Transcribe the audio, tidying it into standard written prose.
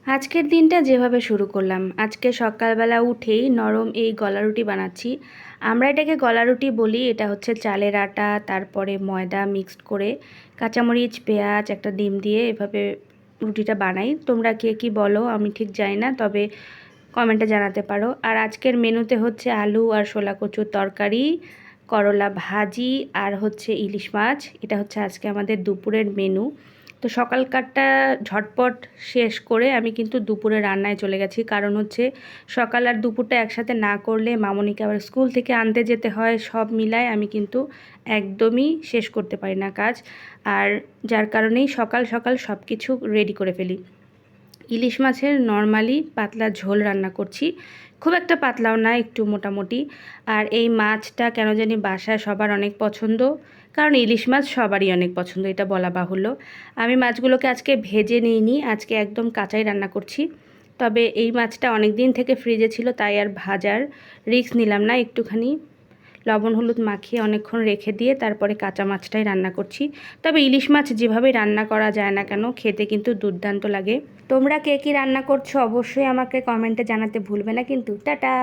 আজকের দিনটা যেভাবে শুরু করলাম, আজকে সকালবেলা উঠেই নরম এই গলা রুটি বানাচ্ছি। আমরা এটাকে গলা রুটি বলি। এটা হচ্ছে চালের আটা, তারপরে ময়দা মিক্সড করে কাঁচামরিচ, পেঁয়াজ, একটা ডিম দিয়ে এভাবে রুটিটা বানাই। তোমরা কে কী বলো আমি ঠিক জানি না, তবে কমেন্টে জানাতে পারো। আর আজকের মেনুতে হচ্ছে আলু আর শোলা কচুর তরকারি, করলা ভাজি আর হচ্ছে ইলিশ মাছ। এটা হচ্ছে আজকে আমাদের দুপুরের মেনু। তো সকালকারটা ঝটপট শেষ করে আমি কিন্তু দুপুরে রান্নায় চলে গেছি, কারণ হচ্ছে সকাল আর দুপুরটা একসাথে না করলে মামনিকে আবার স্কুল থেকে আনতে যেতে হয়, সব মিলায় আমি কিন্তু একদমই শেষ করতে পারি না কাজ। আর যার কারণেই সকাল সকাল সব কিছু রেডি করে ফেলি। ইলিশ মাছের নর্মালি পাতলা ঝোল রান্না করছি, খুব একটা পাতলাও না, একটু মোটামুটি। আর এই মাছটা কেন জানি বাসায় সবার অনেক পছন্দ, কারণ ইলিশ মাছ সবারই অনেক পছন্দ, এটা বলা বাহুল্য। আমি মাছগুলোকে আজকে ভেজে নিইনি, আজকে একদম কাঁচাই রান্না করছি। তবে এই মাছটা অনেক দিন থেকে ফ্রিজে ছিল, তাই আর ভাজার রিস্ক নিলাম না। একটুখানি লবণ হলুদ মাখিয়ে অনেকক্ষণ রেখে দিয়ে তারপরে কাঁচা মাছটাই রান্না করছি। তবে ইলিশ মাছ যেভাবেই রান্না করা যায় না কেন, খেতে কিন্তু দুর্দান্ত লাগে। তোমরা কে কী রান্না করছো অবশ্যই আমাকে কমেন্টে জানাতে ভুলবে না কিন্তু। টাটা।